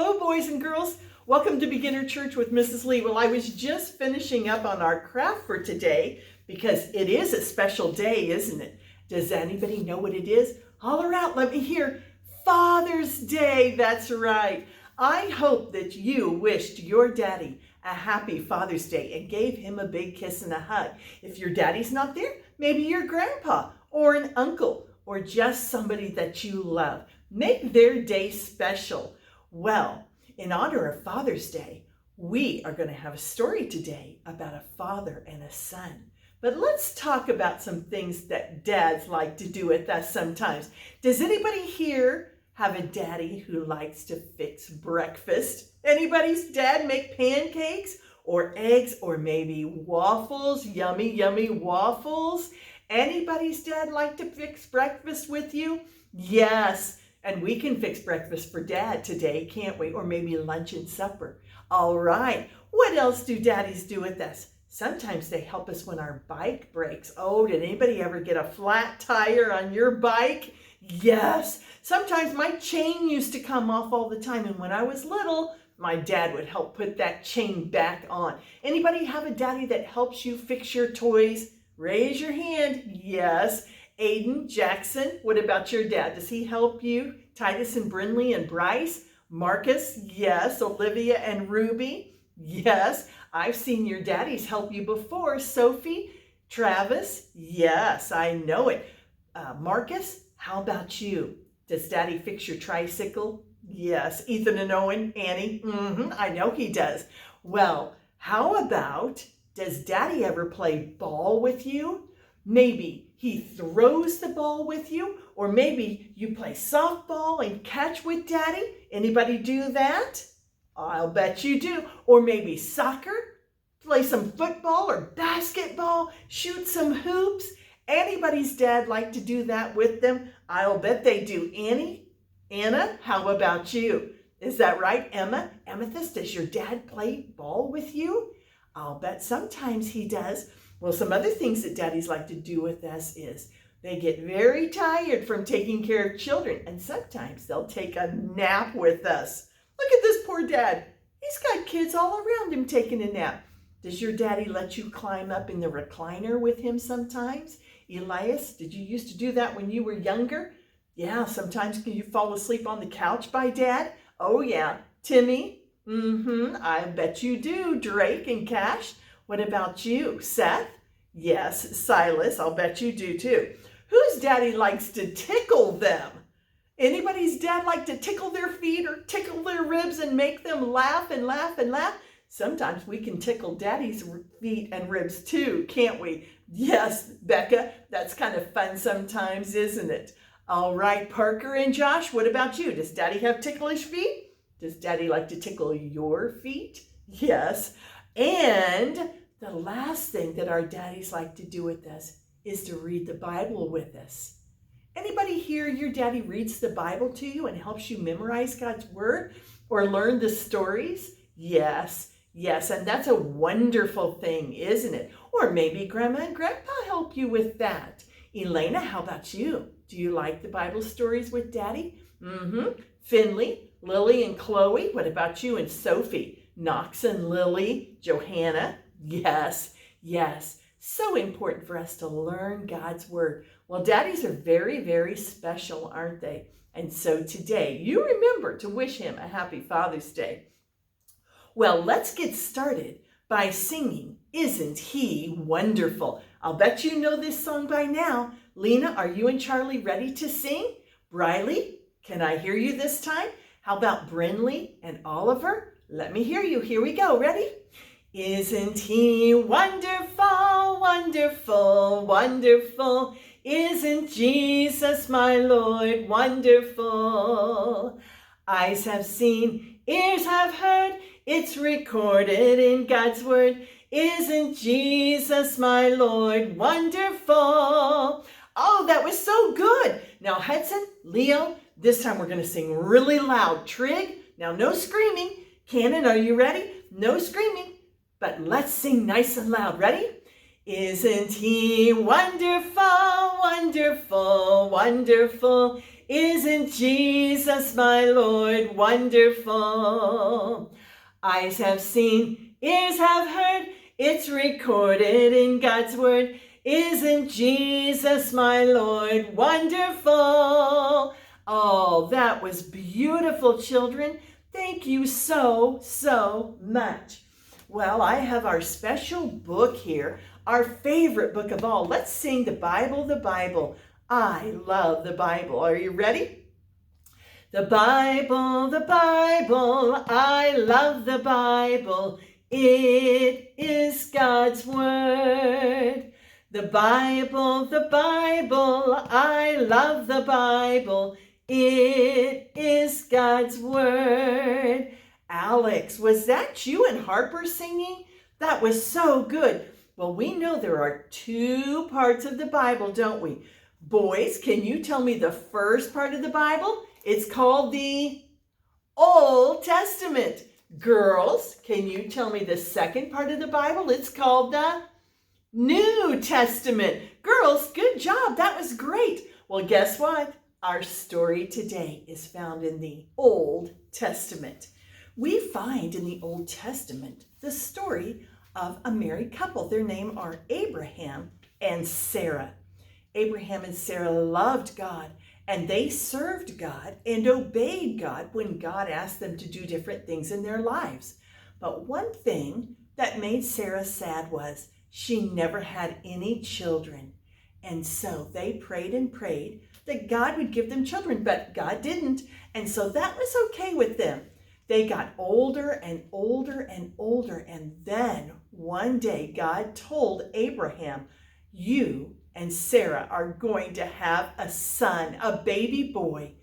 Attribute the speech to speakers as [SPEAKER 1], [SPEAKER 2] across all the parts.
[SPEAKER 1] Hello, boys and girls. Welcome to Beginner Church with Mrs. Lee. Well, I was just finishing up on our craft for today because it is a special day, isn't it? Does anybody know what it is? Holler out, let me hear. Father's Day, that's right. I hope that you wished your daddy a happy Father's Day and gave him a big kiss and a hug. If your daddy's not there, maybe your grandpa or an uncle or just somebody that you love. Make their day special. Well, in honor of Father's Day, we are going to have a story today about a father and a son. But let's talk about some things that dads like to do with us sometimes. Does anybody here have a daddy who likes to fix breakfast? Anybody's dad make pancakes or eggs or maybe waffles? Yummy, yummy waffles. Anybody's dad like to fix breakfast with you? Yes. And we can fix breakfast for Dad today, can't we? Or maybe lunch and supper. All right. What else do daddies do with us? Sometimes they help us when our bike breaks. Oh, did anybody ever get a flat tire on your bike? Yes. Sometimes my chain used to come off all the time. And when I was little, my dad would help put that chain back on. Anybody have a daddy that helps you fix your toys? Raise your hand. Yes. Aiden, Jackson, what about your dad? Does he help you? Titus and Brinley and Bryce? Marcus? Yes. Olivia and Ruby? Yes. I've seen your daddies help you before. Sophie? Travis? Yes, I know it. Marcus, how about you? Does daddy fix your tricycle? Yes. Ethan and Owen? Annie? I know he does. Well, how about, does daddy ever play ball with you? Maybe he throws the ball with you, or maybe you play softball and catch with daddy. Anybody do that? I'll bet you do. Or maybe soccer, play some football or basketball, shoot some hoops. Anybody's dad like to do that with them? I'll bet they do. Annie? Anna, how about you? Is that right? Emma? Amethyst, does your dad play ball with you? I'll bet sometimes he does. Well, some other things that daddies like to do with us is they get very tired from taking care of children, and sometimes they'll take a nap with us. Look at this poor dad. He's got kids all around him taking a nap. Does your daddy let you climb up in the recliner with him sometimes? Elias, did you used to do that when you were younger? Yeah, sometimes can you fall asleep on the couch by dad? Oh yeah. Timmy? I bet you do. Drake and Cash? What about you? Seth? Yes. Silas, I'll bet you do too. Whose daddy likes to tickle them? Anybody's dad like to tickle their feet or tickle their ribs and make them laugh and laugh and laugh? Sometimes we can tickle daddy's feet and ribs too, can't we? Yes, Becca, that's kind of fun sometimes, isn't it? All right, Parker and Josh, what about you? Does daddy have ticklish feet? Does daddy like to tickle your feet? Yes. And the last thing that our daddies like to do with us is to read the Bible with us. Anybody here, your daddy reads the Bible to you and helps you memorize God's word or learn the stories? Yes, yes, and that's a wonderful thing, isn't it? Or maybe Grandma and Grandpa help you with that. Elena, how about you? Do you like the Bible stories with Daddy? Finley, Lily, and Chloe, what about you and Sophie? Knox and Lily, Johanna? Yes, yes. So important for us to learn God's word. Well, daddies are very, very special, aren't they? And so today, you remember to wish him a happy Father's Day. Well, let's get started by singing, Isn't He Wonderful? I'll bet you know this song by now. Lena, are you and Charlie ready to sing? Briley, can I hear you this time? How about Brinley and Oliver? Let me hear you. Here we go. Ready? Isn't he wonderful, wonderful, wonderful? Isn't Jesus my Lord wonderful? Eyes have seen, ears have heard, it's recorded in God's word. Isn't Jesus my Lord wonderful? Oh, that was so good. Now, Hudson, Leo, this time we're going to sing really loud. Trig, now no screaming. Cannon, are you ready? No screaming, but let's sing nice and loud. Ready? Isn't he wonderful, wonderful, wonderful? Isn't Jesus my Lord wonderful? Eyes have seen, ears have heard, it's recorded in God's word. Isn't Jesus my Lord wonderful? Oh, that was beautiful, children. Thank you so, so much. Well, I have our special book here, our favorite book of all. Let's sing the Bible, the Bible. I love the Bible. Are you ready? The Bible, I love the Bible. It is God's word. The Bible, I love the Bible. It is God's word. Alex, was that you and Harper singing? That was so good. Well, we know there are two parts of the Bible, don't we? Boys, can you tell me the first part of the Bible? It's called the Old Testament. Girls, can you tell me the second part of the Bible? It's called the New Testament. Girls, good job. That was great. Well, guess what? Our story today is found in the Old Testament. We find in the Old Testament the story of a married couple. Their names are Abraham and Sarah. Abraham and Sarah loved God, and they served God and obeyed God when God asked them to do different things in their lives. But one thing that made Sarah sad was she never had any children. And so they prayed and prayed that God would give them children, but God didn't. And so that was okay with them. They got older and older and older. And then one day God told Abraham, you and Sarah are going to have a son, a baby boy.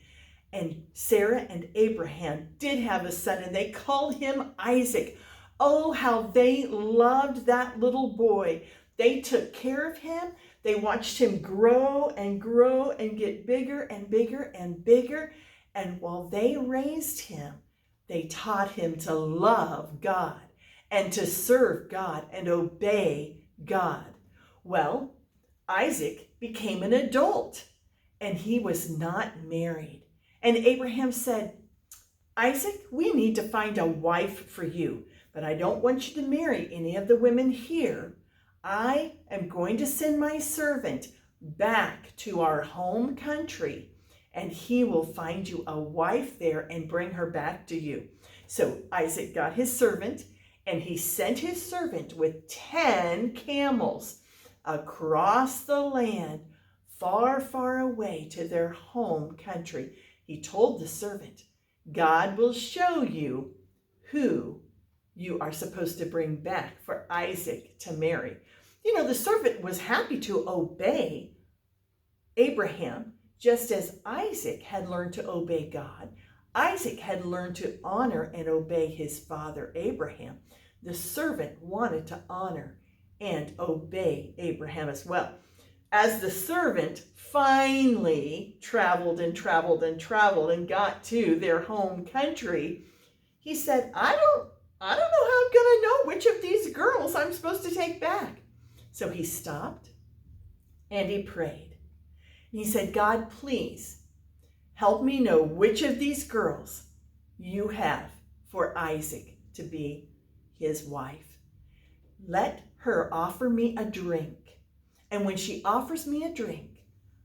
[SPEAKER 1] And Sarah and Abraham did have a son, and they called him Isaac. Oh, how they loved that little boy. They took care of him. They watched him grow and grow and get bigger and bigger and bigger. And while they raised him, they taught him to love God and to serve God and obey God. Well, Isaac became an adult and he was not married. And Abraham said, Isaac, we need to find a wife for you, but I don't want you to marry any of the women here. I am going to send my servant back to our home country, and he will find you a wife there and bring her back to you. So Isaac got his servant, and he sent his servant with 10 camels across the land, far, far away to their home country. He told the servant, God will show you who you are supposed to bring back for Isaac to marry. You know, the servant was happy to obey Abraham, just as Isaac had learned to obey God. Isaac had learned to honor and obey his father Abraham. The servant wanted to honor and obey Abraham as well. As the servant finally traveled and traveled and traveled and got to their home country, he said, I don't know how I'm going to know which of these girls I'm supposed to take back. So he stopped and he prayed. And he said, God, please help me know which of these girls you have for Isaac to be his wife. Let her offer me a drink. And when she offers me a drink,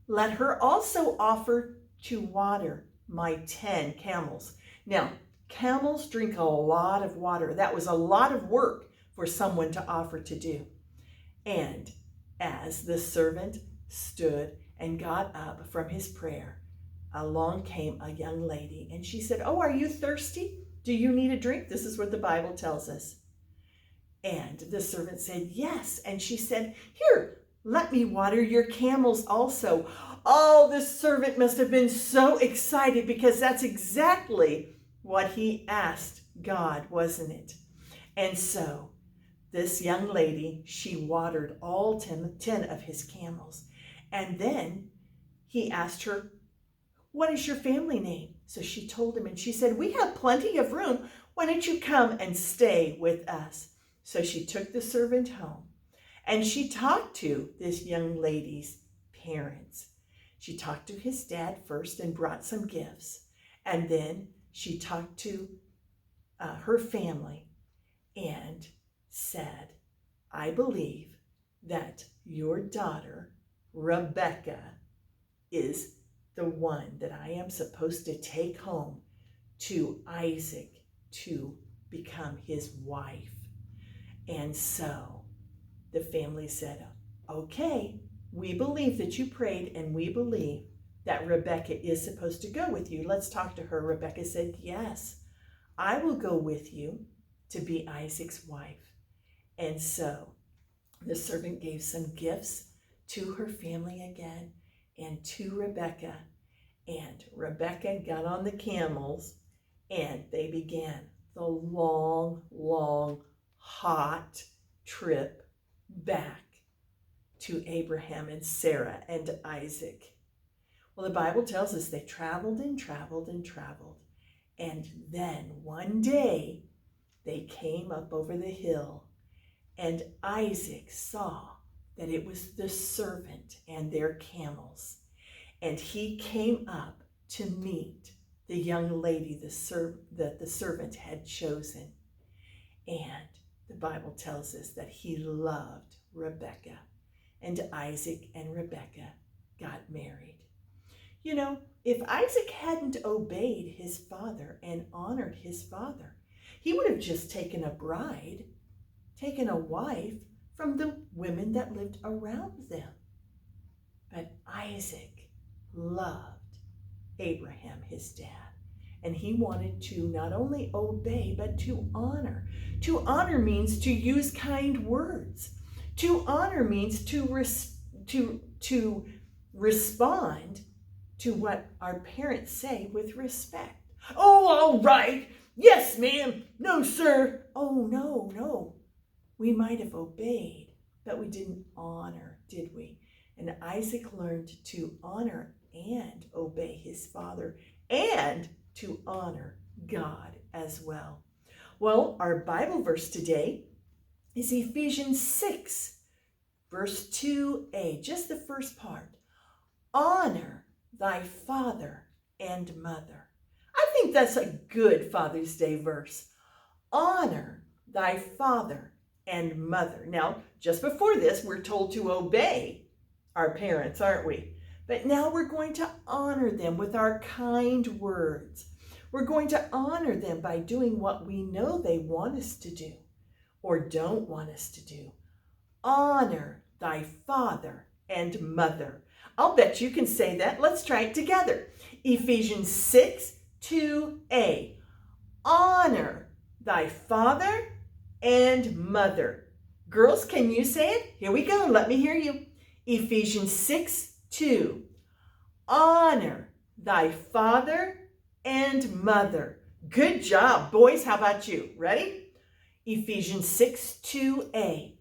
[SPEAKER 1] let her also offer to water my 10 camels. Now, camels drink a lot of water. That was a lot of work for someone to offer to do. And as the servant stood and got up from his prayer, along came a young lady and she said, oh, are you thirsty? Do you need a drink? This is what the Bible tells us. And the servant said, yes. And she said, here, let me water your camels also. Oh, this servant must have been so excited because that's exactly what he asked God, wasn't it? And so this young lady, she watered all 10 of his camels. And then he asked her, what is your family name? So she told him and she said, we have plenty of room. Why don't you come and stay with us? So she took the servant home. And she talked to this young lady's parents. She talked to his dad first and brought some gifts. And then she talked to her family and said, I believe that your daughter, Rebecca, is the one that I am supposed to take home to Isaac to become his wife. And so the family said, okay, we believe that you prayed and we believe that Rebecca is supposed to go with you. Let's talk to her. Rebecca said, yes, I will go with you to be Isaac's wife. And so the servant gave some gifts to her family again and to Rebecca. And Rebecca got on the camels and they began the long, long, hot trip back to Abraham and Sarah and Isaac. Well, the Bible tells us they traveled and traveled and traveled. And then one day they came up over the hill and Isaac saw that it was the servant and their camels. And he came up to meet the young lady that the servant had chosen. And the Bible tells us that he loved Rebecca. And Isaac and Rebecca got married. You know, if Isaac hadn't obeyed his father and honored his father, he would have just taken a bride, taken a wife from the women that lived around them. But Isaac loved Abraham, his dad, and he wanted to not only obey, but to honor. To honor means to use kind words. To honor means to respond to what our parents say with respect. Oh, all right. Yes, ma'am. No, sir. Oh, no. We might have obeyed, but we didn't honor, did we? And Isaac learned to honor and obey his father and to honor God as well. Well, our Bible verse today is Ephesians 6, verse 2a, just the first part. Honor thy father and mother. I think that's a good Father's Day verse. Honor thy father and mother. Now, just before this, we're told to obey our parents, aren't we? But now we're going to honor them with our kind words. We're going to honor them by doing what we know they want us to do or don't want us to do. Honor thy father and mother. I'll bet you can say that. Let's try it together. Ephesians 6, 2a. Honor thy father and mother. Girls, can you say it? Here we go. Let me hear you. Ephesians 6, 2. Honor thy father and mother. Good job. Boys, how about you? Ready? Ephesians 6, 2a.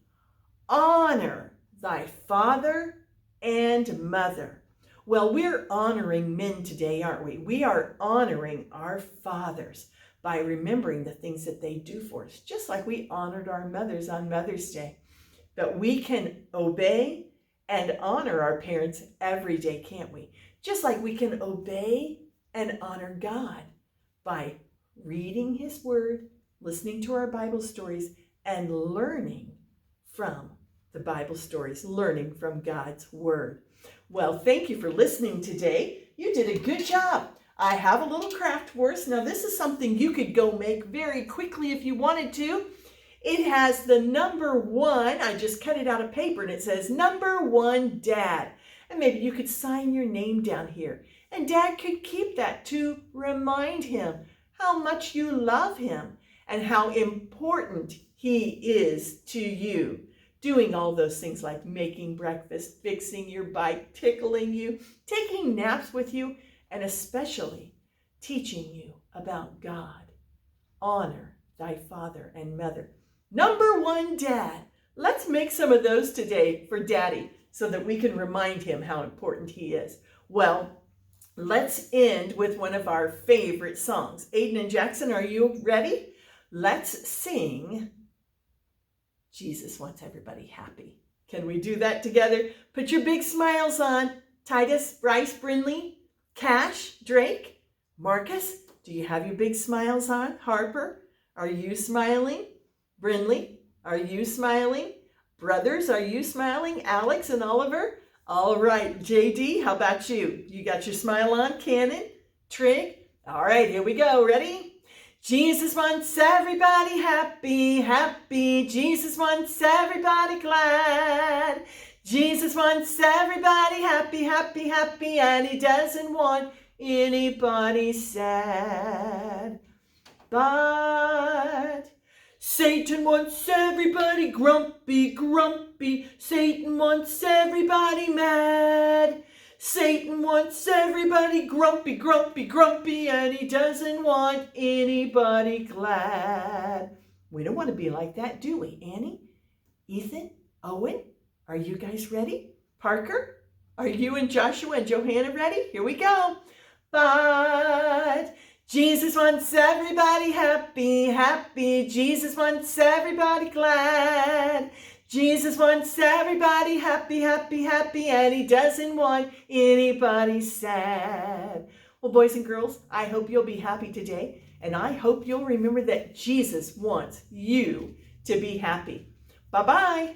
[SPEAKER 1] Honor thy father and mother. Well, we're honoring men today, aren't we? We are honoring our fathers by remembering the things that they do for us, just like we honored our mothers on Mother's Day. But we can obey and honor our parents every day, can't we? Just like we can obey and honor God by reading his word, listening to our Bible stories, and learning from the Bible stories, learning from God's word. Well, thank you for listening today. You did a good job. I have a little craft for us. Now, this is something you could go make very quickly if you wanted to. It has the number 1. I just cut it out of paper and it says number 1 dad. And maybe you could sign your name down here. And Dad could keep that to remind him how much you love him and how important he is to you. Doing all those things like making breakfast, fixing your bike, tickling you, taking naps with you, and especially teaching you about God. Honor thy father and mother. Number 1 dad. Let's make some of those today for Daddy so that we can remind him how important he is. Well, let's end with one of our favorite songs. Aiden and Jackson, are you ready? Let's sing Jesus Wants Everybody Happy. Can we do that together? Put your big smiles on. Titus, Bryce, Brinley, Cash, Drake, Marcus, do you have your big smiles on? Harper, are you smiling? Brinley, are you smiling? Brothers, are you smiling? Alex and Oliver? All right, JD, how about you? You got your smile on? Cannon, Trig? All right, here we go. Ready? Jesus wants everybody happy, happy. Jesus wants everybody glad. Jesus wants everybody happy, happy, happy, and he doesn't want anybody sad. But Satan wants everybody grumpy, grumpy. Satan wants everybody mad. Satan wants everybody grumpy, grumpy, grumpy, and he doesn't want anybody glad. We don't want to be like that, do we? Annie, Ethan, Owen, are you guys ready? Parker, are you and Joshua and Johanna ready? Here we go. But Jesus wants everybody happy, happy. Jesus wants everybody glad. Jesus wants everybody happy, happy, happy, and he doesn't want anybody sad. Well, boys and girls, I hope you'll be happy today, and I hope you'll remember that Jesus wants you to be happy. Bye-bye.